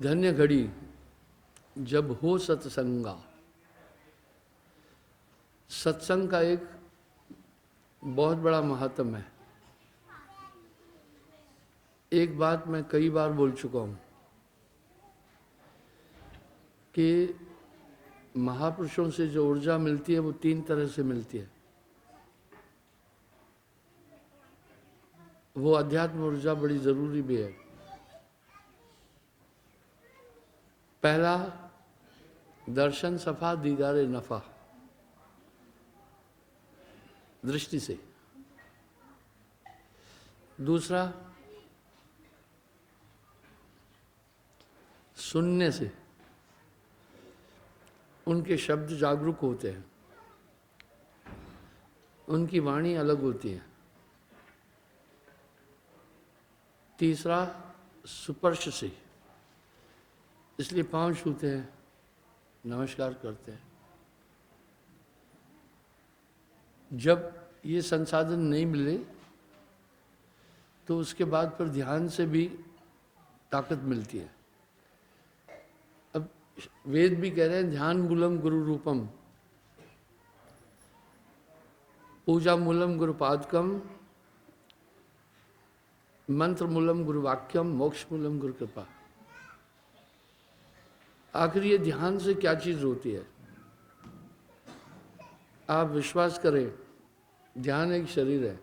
धन्य घड़ी जब हो सत्संगा। सत्संग का एक बहुत बड़ा महत्व है। एक बात मैं कई बार बोल चुका हूँ कि महापुरुषों से जो ऊर्जा मिलती है वो तीन तरह से मिलती है। वो अध्यात्म ऊर्जा बड़ी जरूरी भी है। पहला, दर्शन सफा दीदारे नफा, दृष्टि से। दूसरा, सुनने से, उनके शब्द जागरूक होते हैं, उनकी वाणी अलग होती है। तीसरा, स्पर्श से, इसलिए पांव छूते हैं, नमस्कार करते हैं। जब ये संसाधन नहीं मिले तो उसके बाद फिर ध्यान से भी ताकत मिलती है। अब वेद भी कह रहे हैं ध्यान मूलम गुरु रूपम, पूजा मूलम गुरु पादकम, मंत्र मूलम गुरु वाक्यम, मोक्ष मूलम गुरु कृपा। आखिर ये ध्यान से क्या चीज होती है? आप विश्वास करें, ध्यान एक शरीर है,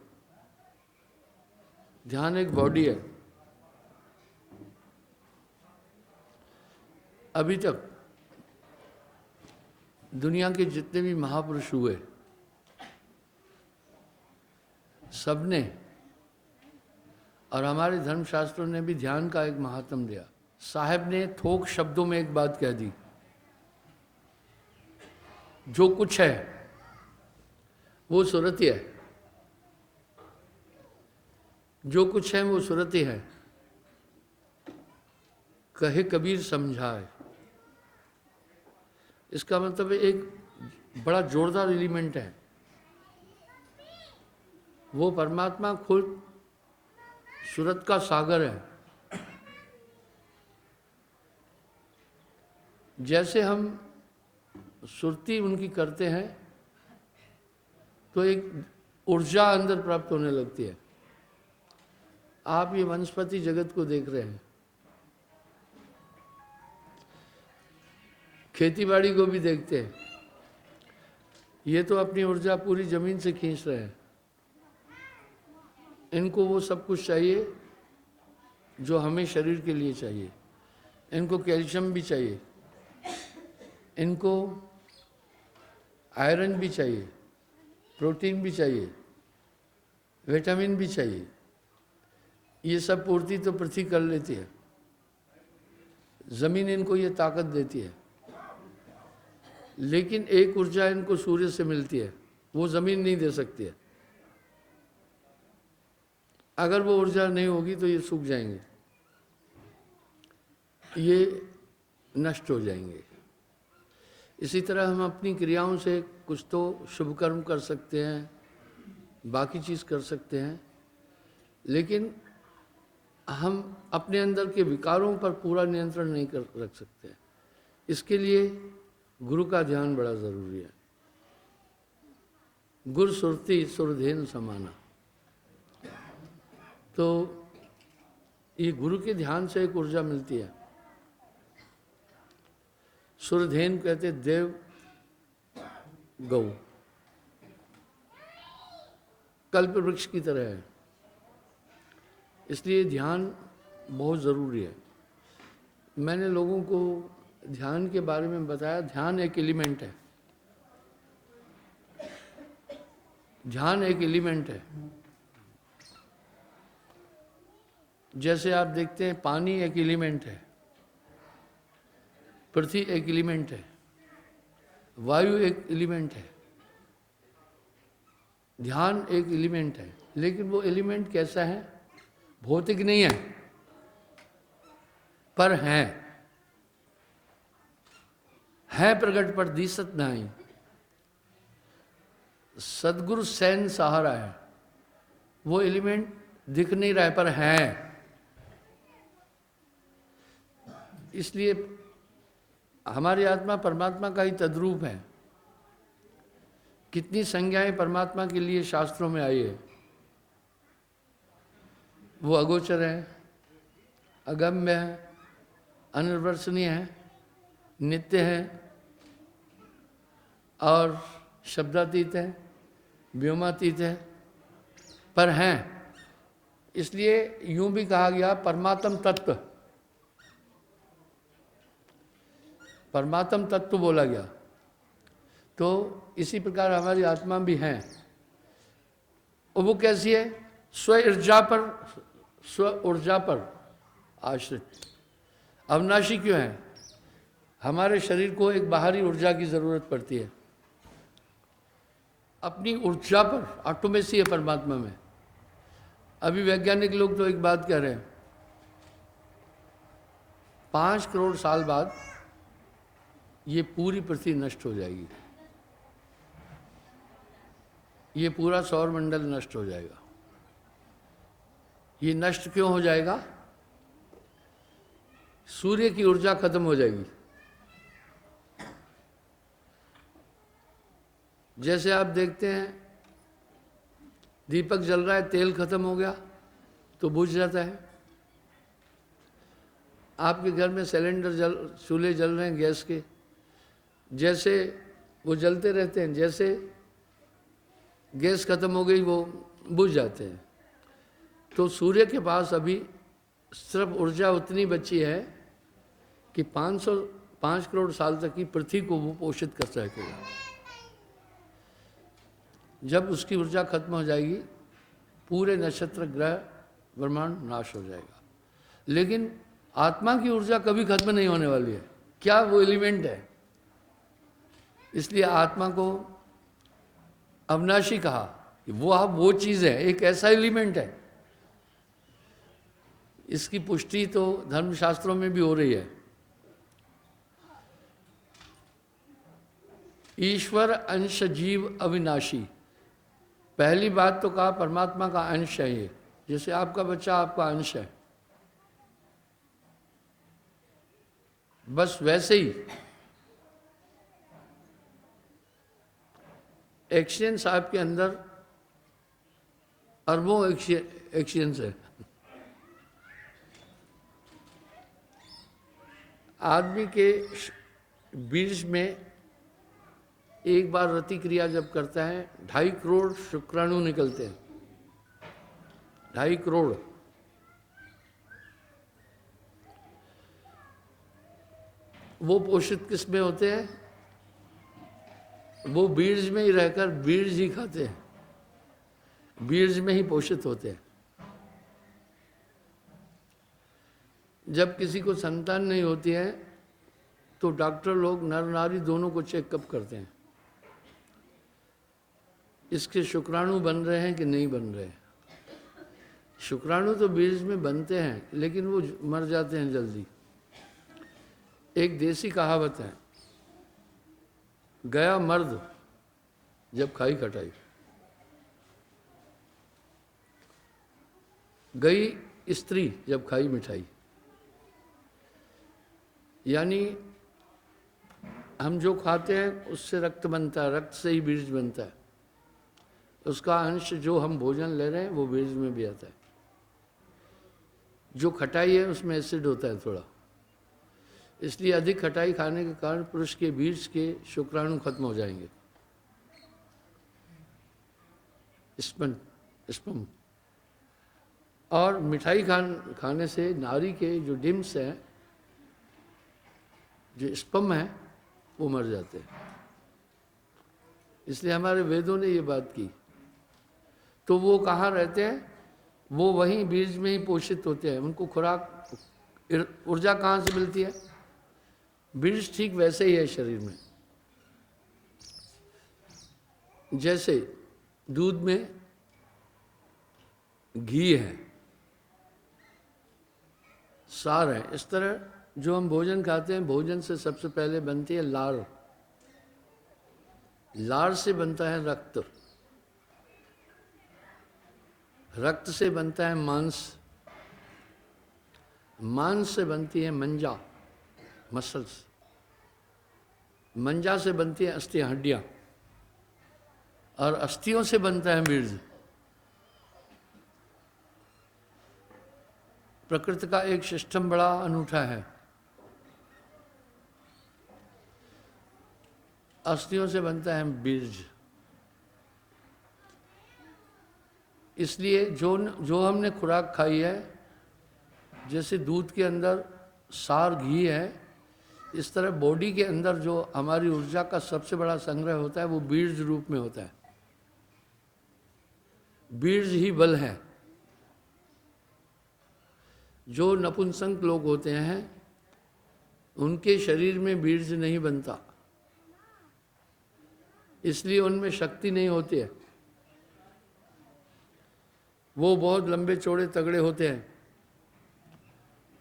ध्यान एक बॉडी है। अभी तक दुनिया के जितने भी महापुरुष हुए सबने, और हमारे धर्मशास्त्रों ने भी ध्यान का एक महात्म दिया। साहब ने थोक शब्दों में एक बात कह दी, जो कुछ है वो सुरति है, जो कुछ है वो सुरति है, कहे कबीर समझाए। इसका मतलब एक बड़ा जोरदार एलिमेंट है। वो परमात्मा खुद सूरत का सागर है। जैसे हम सुरती उनकी करते हैं तो एक ऊर्जा अंदर प्राप्त होने लगती है। आप ये वनस्पति जगत को देख रहे हैं, खेतीबाड़ी को भी देखते हैं, ये तो अपनी ऊर्जा पूरी जमीन से खींच रहे हैं। इनको वो सब कुछ चाहिए जो हमें शरीर के लिए चाहिए। इनको कैल्शियम भी चाहिए, इनको आयरन भी चाहिए, प्रोटीन भी चाहिए, विटामिन भी चाहिए। ये सब पूर्ति तो पृथ्वी कर लेती है, जमीन इनको ये ताकत देती है। लेकिन एक ऊर्जा इनको सूर्य से मिलती है, वो जमीन नहीं दे सकती है। अगर वो ऊर्जा नहीं होगी तो ये सूख जाएंगे, ये नष्ट हो जाएंगे। इसी तरह हम अपनी क्रियाओं से कुछ तो शुभ कर्म कर सकते हैं, बाकी चीज़ कर सकते हैं, लेकिन हम अपने अंदर के विकारों पर पूरा नियंत्रण नहीं कर रख सकते। इसके लिए गुरु का ध्यान बड़ा ज़रूरी है। गुर सुरति सुरधेन समाना। तो ये गुरु के ध्यान से एक ऊर्जा मिलती है। सुरधेन कहते देव गौ, कल्प वृक्ष की तरह है। इसलिए ध्यान बहुत ज़रूरी है। मैंने लोगों को ध्यान के बारे में बताया, ध्यान एक एलिमेंट है। ध्यान एक एलिमेंट है। जैसे आप देखते हैं पानी एक एलिमेंट है, पृथ्वी एक एलिमेंट है, वायु एक एलिमेंट है, ध्यान एक एलिमेंट है। लेकिन वो एलिमेंट कैसा है? भौतिक नहीं है, पर है प्रगट पर दिसत नहीं। सदगुरु सैन सहारा है। वो एलिमेंट दिख नहीं रहा है पर है। इसलिए हमारी आत्मा परमात्मा का ही तद्रूप है। कितनी संज्ञाएं परमात्मा के लिए शास्त्रों में आई है। वो अगोचर है, अगम्य है, अनिर्वचनीय है, नित्य है और शब्दातीत है, व्योमातीत है, पर हैं। इसलिए यूं भी कहा गया परमात्म तत्व, परमात्म तत्व बोला गया। तो इसी प्रकार हमारी आत्मा भी है। और वो कैसी है? स्व ऊर्जा पर आश्रित। अविनाशी क्यों है? हमारे शरीर को एक बाहरी ऊर्जा की जरूरत पड़ती है, अपनी ऊर्जा पर ऑटोमेसी है परमात्मा में। अभी वैज्ञानिक लोग तो एक बात कह रहे हैं, 5 करोड़ साल बाद ये पूरी पृथ्वी नष्ट हो जाएगी, ये पूरा सौर मंडल नष्ट हो जाएगा। ये नष्ट क्यों हो जाएगा? सूर्य की ऊर्जा खत्म हो जाएगी। जैसे आप देखते हैं दीपक जल रहा है, तेल खत्म हो गया तो बुझ जाता है। आपके घर में सिलेंडर चूल्हे जल रहे हैं गैस के, जैसे वो जलते रहते हैं, जैसे गैस खत्म हो गई वो बुझ जाते हैं। तो सूर्य के पास अभी सिर्फ ऊर्जा उतनी बची है कि 5 करोड़ साल तक की पृथ्वी को वो पोषित कर सकेगा। जब उसकी ऊर्जा खत्म हो जाएगी, पूरे नक्षत्र ग्रह ब्रह्मांड नाश हो जाएगा। लेकिन आत्मा की ऊर्जा कभी खत्म नहीं होने वाली है। क्या वो एलिमेंट है? इसलिए आत्मा को अविनाशी कहा। वो चीज है, एक ऐसा एलिमेंट है। इसकी पुष्टि तो धर्मशास्त्रों में भी हो रही है। ईश्वर अंश जीव अविनाशी। पहली बात तो कहा परमात्मा का अंश है ये, जैसे आपका बच्चा आपका अंश है, बस वैसे ही एक्शियंस आपके अंदर अरबों एक्शियंस है। आदमी के बीज में एक बार रति क्रिया जब करता है 2.5 करोड़ शुक्राणु निकलते हैं। 2.5 करोड़। वो पोषित किस में होते हैं? वो बीज में ही रहकर बीज ही खाते हैं, बीज में ही पोषित होते हैं। जब किसी को संतान नहीं होती है तो डॉक्टर लोग नर नारी दोनों को चेकअप करते हैं, इसके शुक्राणु बन रहे हैं कि नहीं बन रहे हैं। शुक्राणु तो बीज में बनते हैं लेकिन वो मर जाते हैं जल्दी। एक देसी कहावत है, गया मर्द जब खाई खटाई, गई स्त्री जब खाई मिठाई। यानी हम जो खाते हैं उससे रक्त बनता है, रक्त से ही बीज बनता है। उसका अंश जो हम भोजन ले रहे हैं वो बीज में भी आता है। जो खटाई है उसमें एसिड होता है थोड़ा, इसलिए अधिक खटाई खाने के कारण पुरुष के बीज के शुक्राणु खत्म हो जाएंगे। स्पर्म। और मिठाई खाने से नारी के जो डिम्स हैं, जो स्पर्म है, वो मर जाते हैं। इसलिए हमारे वेदों ने ये बात की। तो वो कहाँ रहते हैं? वो वहीं बीज में ही पोषित होते हैं। उनको खुराक ऊर्जा कहाँ से मिलती है? बीज ठीक वैसे ही है शरीर में। जैसे दूध में घी है, सार है, इस तरह जो हम भोजन खाते हैं, भोजन से सबसे पहले बनती है लार। लार से बनता है रक्त, रक्त से बनता है मांस, मांस से बनती है मंजा, मसल्स। मंजा से बनती है अस्थियां, हड्डियां, और अस्थियों से बनता है बीज। प्रकृति का एक सिस्टम बड़ा अनूठा है। अस्थियों से बनता है बीज। इसलिए जो हमने खुराक खाई है, जैसे दूध के अंदर सार घी है, इस तरह बॉडी के अंदर जो हमारी ऊर्जा का सबसे बड़ा संग्रह होता है वो बीज रूप में होता है। बीज ही बल है। जो नपुंसक लोग होते हैं उनके शरीर में बीज नहीं बनता, इसलिए उनमें शक्ति नहीं होती है। वो बहुत लंबे चौड़े तगड़े होते हैं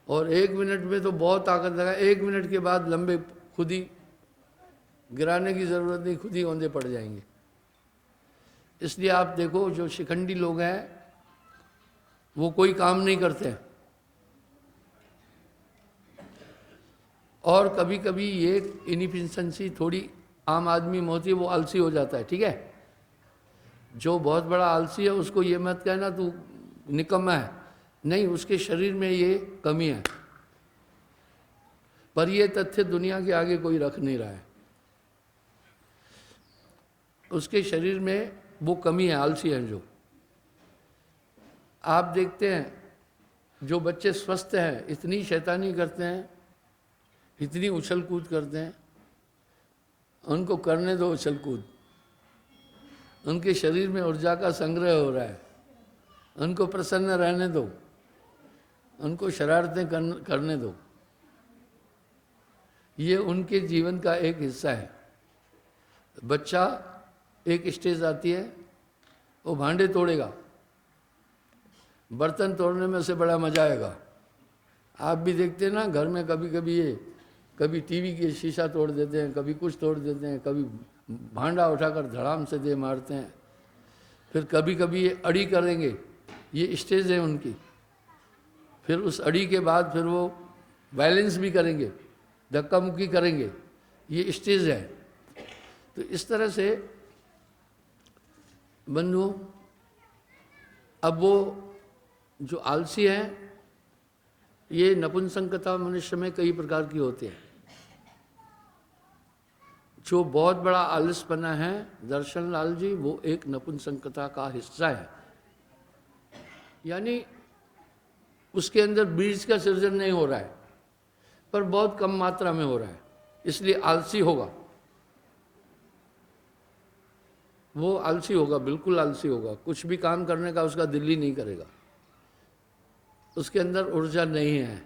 और 1 मिनट में तो बहुत ताकत लगा, 1 मिनट के बाद लंबे खुद ही, गिराने की ज़रूरत नहीं, खुद ही औंधे पड़ जाएंगे। इसलिए आप देखो जो शिखंडी लोग हैं वो कोई काम नहीं करते हैं। और कभी कभी ये इनएफिशिएंसी थोड़ी आम आदमी में होती है, वो आलसी हो जाता है, ठीक है। जो बहुत बड़ा आलसी है उसको ये मत कहना तू निकम्मा है, नहीं, उसके शरीर में ये कमी है। पर ये तथ्य दुनिया के आगे कोई रख नहीं रहा है। उसके शरीर में वो कमी है, आलसी है। जो आप देखते हैं जो बच्चे स्वस्थ हैं इतनी शैतानी करते हैं, इतनी उछल कूद करते हैं, उनको करने दो उछल कूद। उनके शरीर में ऊर्जा का संग्रह हो रहा है, उनको प्रसन्न रहने दो, उनको शरारतें करने दो। ये उनके जीवन का एक हिस्सा है। बच्चा एक स्टेज आती है, वो भांडे तोड़ेगा, बर्तन तोड़ने में उसे बड़ा मजा आएगा। आप भी देखते हैं ना घर में, कभी कभी ये कभी टीवी के शीशा तोड़ देते हैं, कभी कुछ तोड़ देते हैं, कभी भांडा उठाकर धड़ाम से दे मारते हैं, फिर कभी कभी ये अड़ी करेंगे, ये स्टेज है उनकी। फिर उस अड़ी के बाद फिर वो वायलेंस भी करेंगे, धक्का मुक्की करेंगे, ये स्टेज है। तो इस तरह से बंधुओं, अब वो जो आलसी है, ये नपुंसकता मनुष्य में कई प्रकार की होती है। जो बहुत बड़ा आलसपना है दर्शन लाल जी, वो एक नपुंसकता का हिस्सा है। यानी उसके अंदर बीज का सृजन नहीं हो रहा है, पर बहुत कम मात्रा में हो रहा है, इसलिए आलसी होगा। वो आलसी होगा, बिल्कुल आलसी होगा, कुछ भी काम करने का उसका दिल ही नहीं करेगा, उसके अंदर ऊर्जा नहीं है।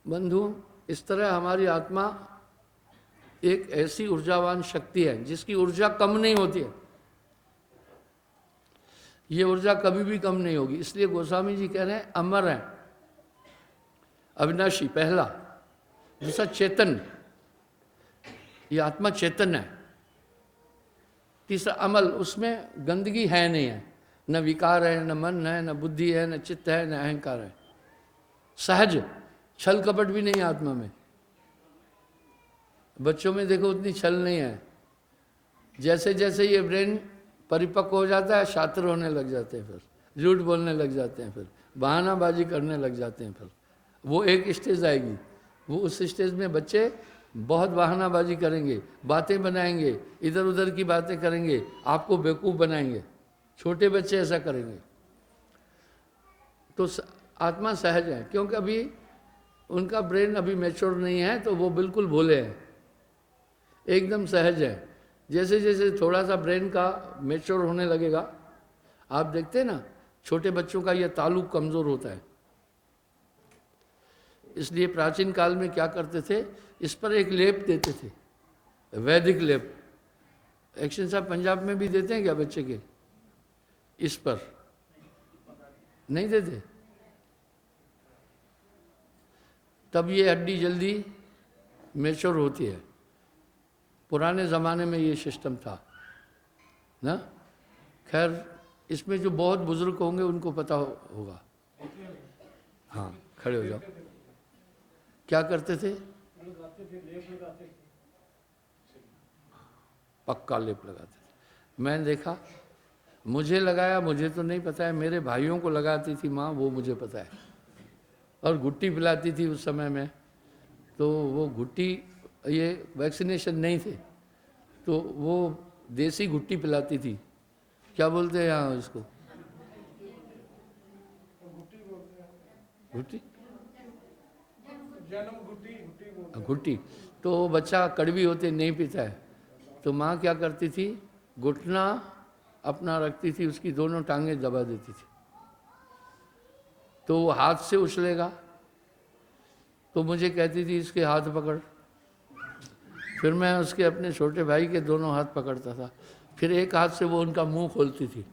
बंधु, इस तरह हमारी आत्मा एक ऐसी ऊर्जावान शक्ति है जिसकी ऊर्जा कम नहीं होती है। ये ऊर्जा कभी भी कम नहीं होगी। इसलिए गोस्वामी जी कह रहे हैं अमर है, अविनाशी पहला, दूसरा चेतन, ये आत्मा चेतन है, तीसरा अमल, उसमें गंदगी है नहीं है, न विकार है, न मन है, न बुद्धि है, न चित्त है, न अहंकार है, सहज, छल कपट भी नहीं आत्मा में। बच्चों में देखो उतनी छल नहीं है। जैसे जैसे ये ब्रेन परिपक्व हो जाता है, शातिर होने लग जाते हैं, फिर झूठ बोलने लग जाते हैं, फिर बहानाबाजी करने लग जाते हैं। फिर वो एक स्टेज आएगी, वो उस स्टेज में बच्चे बहुत बहानाबाजी करेंगे, बातें बनाएंगे, इधर उधर की बातें करेंगे, आपको बेवकूफ़ बनाएंगे। छोटे बच्चे ऐसा करेंगे। तो आत्मा सहज है, क्योंकि अभी उनका ब्रेन अभी मैच्योर नहीं है, तो वो बिल्कुल भोले हैं, एकदम सहज है। जैसे जैसे थोड़ा सा ब्रेन का मैच्योर होने लगेगा, आप देखते हैं ना छोटे बच्चों का यह ताल्लुक कमज़ोर होता है। इसलिए प्राचीन काल में क्या करते थे, इस पर एक लेप देते थे, वैदिक लेप। एक्शन साहब पंजाब में भी देते हैं क्या बच्चे के, इस पर नहीं देते? तब ये हड्डी जल्दी मैच्योर होती है। पुराने ज़माने में ये सिस्टम था ना। खैर, इसमें जो बहुत बुजुर्ग होंगे उनको पता होगा। हाँ, खड़े हो जाओ। क्या करते थे? पक्का लेप लगाते थे। मैंने देखा, मुझे लगाया, मुझे तो नहीं पता है, मेरे भाइयों को लगाती थी माँ, वो मुझे पता है। और घुट्टी पिलाती थी उस समय में, तो वो घुट्टी, ये वैक्सीनेशन नहीं थे, तो वो देसी घुट्टी पिलाती थी। क्या बोलते हैं यहाँ इसको? घुट्टी, घुट्टी। तो बच्चा कड़वी होते नहीं पीता है, तो माँ क्या करती थी, घुटना अपना रखती थी, उसकी दोनों टांगें दबा देती थी, तो वो हाथ से उछलेगा, तो मुझे कहती थी इसके हाथ पकड़। फिर मैं उसके अपने छोटे भाई के दोनों हाथ पकड़ता था, फिर एक हाथ से वो उनका मुंह खोलती थी,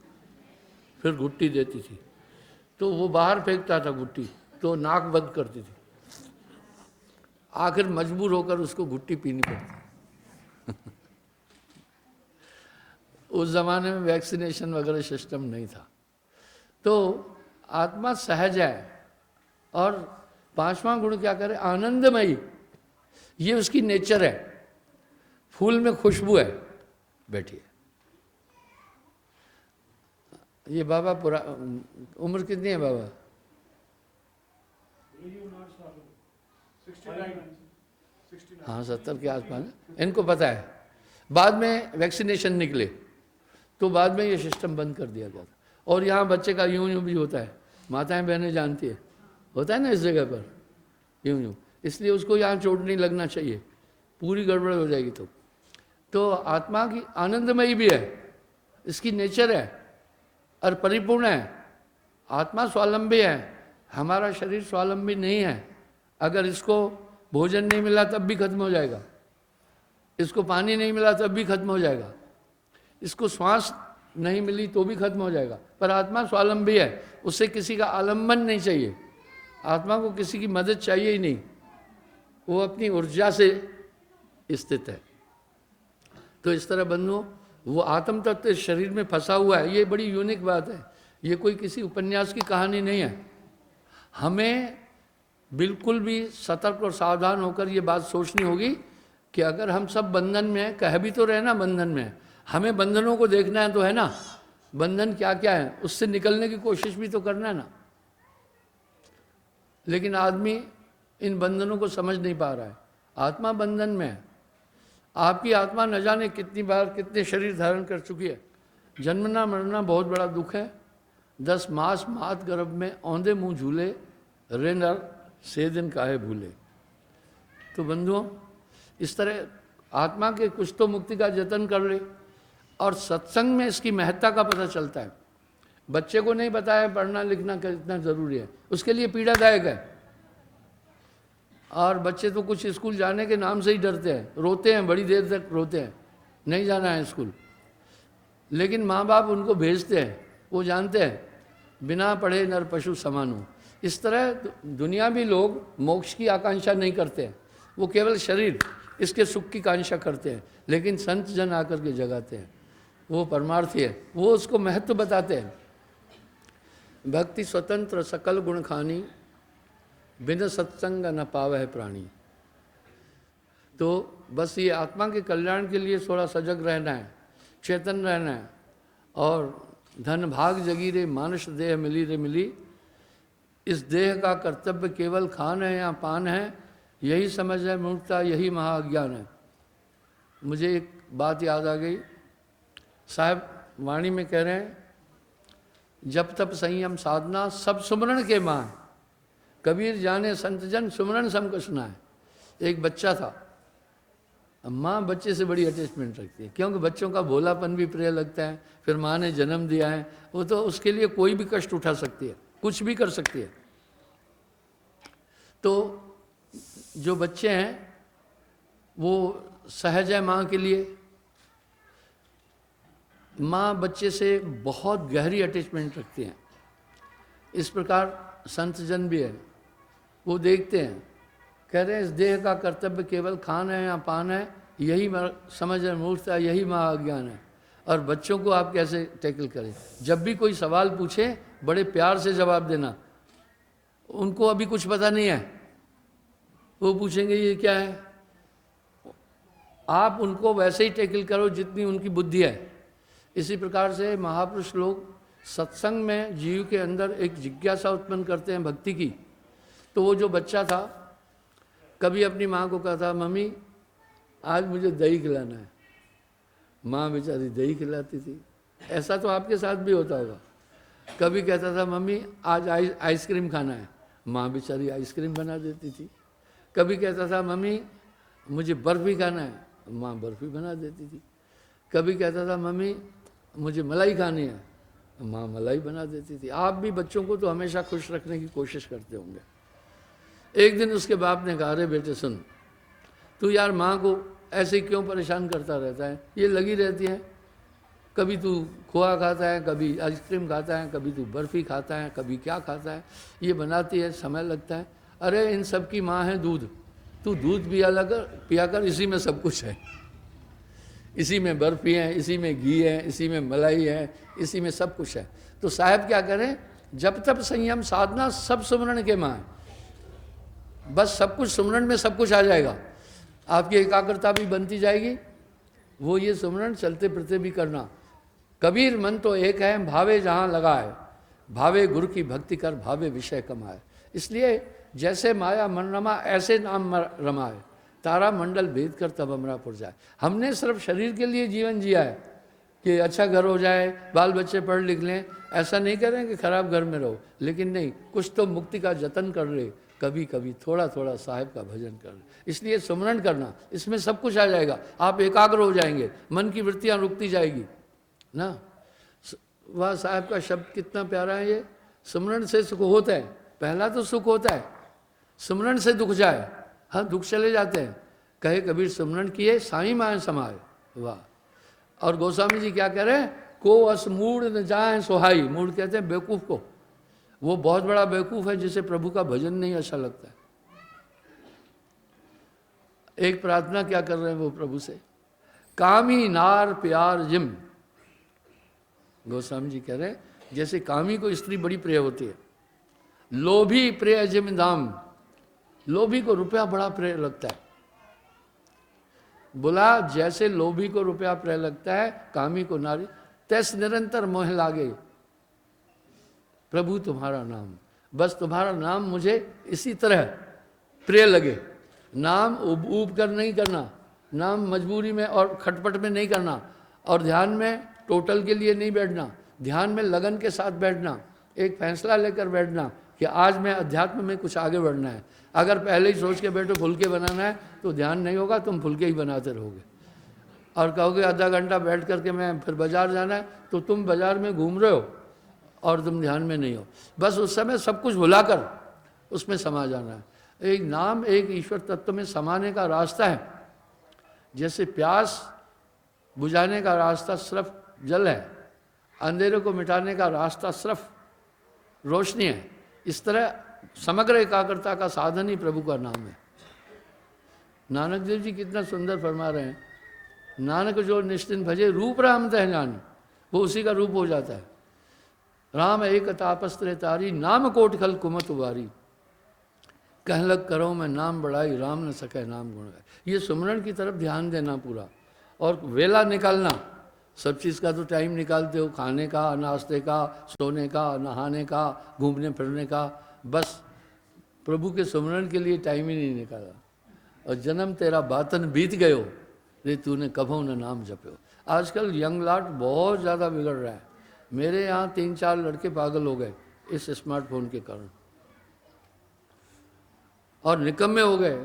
फिर घुट्टी देती थी, तो वो बाहर फेंकता था घुट्टी, तो नाक बंद करती थी। आखिर मजबूर होकर उसको घुट्टी पीनी पड़ती। उस जमाने में वैक्सीनेशन वगैरह सिस्टम नहीं था। तो आत्मा सहज है, और पांचवा गुण क्या करे, आनंदमयी, ये उसकी नेचर है। फूल में खुशबू है। बैठिए। ये बाबा पूरा उम्र कितनी है बाबा? 69। हाँ 70 के आसपास। इनको पता है, बाद में वैक्सीनेशन निकले तो बाद में ये सिस्टम बंद कर दिया गया था। और यहाँ बच्चे का यूं यूं भी होता है, माताएं बहनें जानती है, होता है ना इस जगह पर यूं यूं, इसलिए उसको यहाँ चोट नहीं लगना चाहिए, पूरी गड़बड़ हो जाएगी। तो आत्मा की आनंदमयी भी है, इसकी नेचर है और परिपूर्ण है। आत्मा स्वावलंबी है, हमारा शरीर स्वावलंबी नहीं है। अगर इसको भोजन नहीं मिला तब भी खत्म हो जाएगा, इसको पानी नहीं मिला तब भी खत्म हो जाएगा, इसको श्वास नहीं मिली तो भी खत्म हो जाएगा। पर आत्मा स्वावलंबी है, उससे किसी का आलम्बन नहीं चाहिए, आत्मा को किसी की मदद चाहिए ही नहीं, वो अपनी ऊर्जा से स्थित है। तो इस तरह बंधुओं, वो आत्म तत्व शरीर में फंसा हुआ है। ये बड़ी यूनिक बात है, ये कोई किसी उपन्यास की कहानी नहीं है। हमें बिल्कुल भी सतर्क और सावधान होकर ये बात सोचनी होगी कि अगर हम सब बंधन में हैं, कह भी तो रहे ना बंधन में, हमें बंधनों को देखना है तो है ना, बंधन क्या क्या है, उससे निकलने की कोशिश भी तो करना है ना। लेकिन आदमी इन बंधनों को समझ नहीं पा रहा है। आत्मा बंधन में है। आपकी आत्मा न जाने कितनी बार कितने शरीर धारण कर चुकी है। जन्मना मरना बहुत बड़ा दुख है। 10 मास मात गर्भ में औंधे मुंह झूले, रे नर से दिन काहे भूले। तो बंधुओं, इस तरह आत्मा के कुछ तो मुक्ति का जतन कर ले, और सत्संग में इसकी महत्ता का पता चलता है। बच्चे को नहीं बताया पढ़ना लिखना कितना जरूरी है, उसके लिए पीड़ादायक है। और बच्चे तो कुछ स्कूल जाने के नाम से ही डरते हैं, रोते हैं, बड़ी देर तक रोते हैं, नहीं जाना है स्कूल। लेकिन माँ बाप उनको भेजते हैं, वो जानते हैं बिना पढ़े नर पशु समानु। इस तरह दुनियावी लोग मोक्ष की आकांक्षा नहीं करते हैं, वो केवल शरीर इसके सुख की कांक्षा करते हैं। लेकिन संत जन आकर के जगाते हैं, वो परमार्थी है, वो उसको महत्व बताते हैं। भक्ति स्वतंत्र सकल गुण खानी, बिन सत्संग न पावे है प्राणी। तो बस ये आत्मा के कल्याण के लिए थोड़ा सजग रहना है, चेतन रहना है। और धन भाग जगी रे मानुष देह मिली रे मिली, इस देह का कर्तव्य केवल खान है या पान है, यही समझ है मूर्खता, यही महाअज्ञान है। मुझे एक बात याद आ गई, साहब वाणी में कह रहे हैं, जब तब संयम साधना सब सुमरण के मान, कबीर जाने संत जन सुमरण सम को सुना है। एक बच्चा था, माँ बच्चे से बड़ी अटैचमेंट रखती है, क्योंकि बच्चों का भोलापन भी प्रिय लगता है। फिर माँ ने जन्म दिया है, वो तो उसके लिए कोई भी कष्ट उठा सकती है, कुछ भी कर सकती है। तो जो बच्चे हैं वो सहज है माँ के लिए। माँ बच्चे से बहुत गहरी अटैचमेंट रखती है। इस प्रकार संत जन भी है, वो देखते हैं, कह रहे हैं इस देह का कर्तव्य केवल खान है या पान है, यही समझ है मूर्खता, यही महाअज्ञान है। और बच्चों को आप कैसे टैकल करें? जब भी कोई सवाल पूछे बड़े प्यार से जवाब देना, उनको अभी कुछ पता नहीं है, वो पूछेंगे ये क्या है। आप उनको वैसे ही टैकल करो जितनी उनकी बुद्धि है। इसी प्रकार से महापुरुष लोग सत्संग में जीव के अंदर एक जिज्ञासा उत्पन्न करते हैं भक्ति की। तो वो जो बच्चा था कभी अपनी माँ को कहता, मम्मी आज मुझे दही खिलाना है। माँ बेचारी दही खिलाती थी। ऐसा तो आपके साथ भी होता होगा। कभी कहता था, मम्मी आज आइसक्रीम खाना है। माँ बेचारी आइसक्रीम बना देती थी। कभी कहता था, मम्मी मुझे बर्फ़ी खाना है। माँ बर्फ़ी बना देती थी। कभी कहता था, मम्मी मुझे मलाई खानी है। माँ मलाई बना देती थी। आप भी बच्चों को तो हमेशा खुश रखने की कोशिश करते होंगे। एक दिन उसके बाप ने कहा, अरे बेटे सुन, तू यार माँ को ऐसे क्यों परेशान करता रहता है, ये लगी रहती है, कभी तू खोआ खाता है, कभी आइसक्रीम खाता है, कभी तू बर्फ़ी खाता है, कभी क्या खाता है, ये बनाती है, समय लगता है। अरे इन सब की माँ है दूध, तू दूध पिया कर, इसी में सब कुछ है। इसी में बर्फ़ी है, इसी में घी है, इसी में मलाई है, इसी में सब कुछ है। तो साहब क्या करें, जब तक संयम साधना सब सुमरण के माँ है। बस सब कुछ सुमरण में सब कुछ आ जाएगा, आपकी एकाग्रता भी बनती जाएगी। वो ये सुमरण चलते फिरते भी करना। कबीर मन तो एक है, भावे जहाँ लगाए, भावे गुरु की भक्ति कर, भावे विषय कमाए। इसलिए जैसे माया मन रमा ऐसे नाम रमाए, तारा मंडल भेद कर तब अमरापुर जाए। हमने सिर्फ शरीर के लिए जीवन जिया है कि अच्छा घर हो जाए, बाल बच्चे पढ़ लिख लें। ऐसा नहीं करें कि खराब घर में रहो, लेकिन नहीं, कुछ तो मुक्ति का जतन कर ले, कभी कभी थोड़ा थोड़ा साहिब का भजन कर ले। इसलिए सुमरण करना, इसमें सब कुछ आ जाएगा। आप एकाग्र हो जाएंगे, मन की वृत्तियाँ रुकती जाएगी ना। वह साहिब का शब्द कितना प्यारा है। ये सुमरण से सुख होता है। पहला तो सुख होता है, सुमरण से दुख जाए। हाँ, दुख चले जाते हैं। कहे कबीर सुमरण किए साईं माए समाए। वाह। और गोस्वामी जी क्या कह रहे हैं, को अस मूड न जाए सुहाई। मूड कहते हैं बेवकूफ़ को। वो बहुत बड़ा बेवकूफ़ है जिसे प्रभु का भजन नहीं अच्छा लगता है। एक प्रार्थना क्या कर रहे हैं वो प्रभु से, कामी नार प्यार जिम। गोस्वामी जी कह रहे हैं जैसे कामी को स्त्री बड़ी प्रिय होती है, लोभी प्रिय जिम दाम। लोभी को रुपया बड़ा प्रिय लगता है। बोला जैसे लोभी को रुपया प्रिय लगता है, कामी को नारी, तैस निरंतर मोह लागे प्रभु तुम्हारा नाम। बस तुम्हारा नाम मुझे इसी तरह प्रिय लगे। नाम ऊब कर नहीं करना, नाम मजबूरी में और खटपट में नहीं करना, और ध्यान में टोटल के लिए नहीं बैठना, ध्यान में लगन के साथ बैठना, एक फैसला लेकर बैठना कि आज मैं अध्यात्म में कुछ आगे बढ़ना है। अगर पहले ही सोच के बैठो फुलके बनाना है तो ध्यान नहीं होगा, तुम फुलके ही बनाते रहोगे। और कहोगे आधा घंटा बैठ करके मैं फिर बाजार जाना है, तो तुम बाजार में घूम रहे हो और तुम ध्यान में नहीं हो। बस उस समय सब कुछ भुलाकर उसमें समा जाना है। एक नाम, एक ईश्वर तत्व में समाने का रास्ता है। जैसे प्यास बुझाने का रास्ता सिर्फ जल है, अंधेरे को मिटाने का रास्ता सिर्फ रोशनी है, इस तरह समग्र एकाग्रता का साधन ही प्रभु का नाम है। नानक देव जी कितना सुंदर फरमा रहे हैं, नानक जो निश्चिंत भजे रूप राम तह जान, वो उसी का रूप हो जाता है। राम एक तापस्त्र तारी, नाम कोट खल कुमत उबारी, कहलक करो मैं नाम बढ़ाई, राम न सके नाम गुण गाए। ये सुमरण की तरफ ध्यान देना पूरा, और वेला निकालना। सब चीज़ का तो टाइम निकालते हो, खाने का, नाश्ते का, सोने का, नहाने का, घूमने फिरने का, बस प्रभु के सुमरण के लिए टाइम ही नहीं निकाला। और जन्म तेरा बातन बीत गयो, रे तूने कभो न नाम जप्यो। आजकल यंग लाट बहुत ज़्यादा बिगड़ रहा है। मेरे यहाँ 3-4 लड़के पागल हो गए इस स्मार्टफोन के कारण, और निकम्मे हो गए।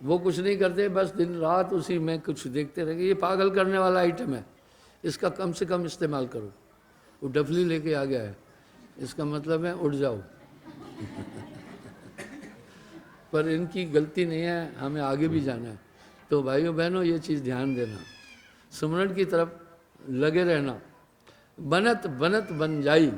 वो कुछ नहीं करते, बस दिन रात उसी में कुछ देखते रहेंगे। ये पागल करने वाला आइटम है, इसका कम से कम इस्तेमाल करो। वो डफली लेके आ गया है, इसका मतलब है उठ जाओ। पर इनकी गलती नहीं है, हमें आगे भी जाना है। तो भाइयों बहनों, ये चीज़ ध्यान देना, सुमरण की तरफ लगे रहना। बनत बनत बन जाई।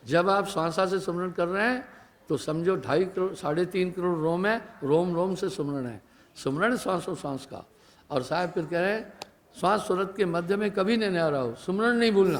जब आप श्वासा से सुमरण कर रहे हैं तो समझो 2.5 करोड़ 3.5 करोड़ रोम है, रोम रोम से सुमरण है। सुमरण श्वासों श्वास का। और साहब फिर कह रहे हैं श्वास सूरत के मध्य में कभी नहीं आ रहा हो, सुमरण नहीं भूलना।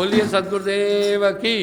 बोलिए सद्गुरुदेव की।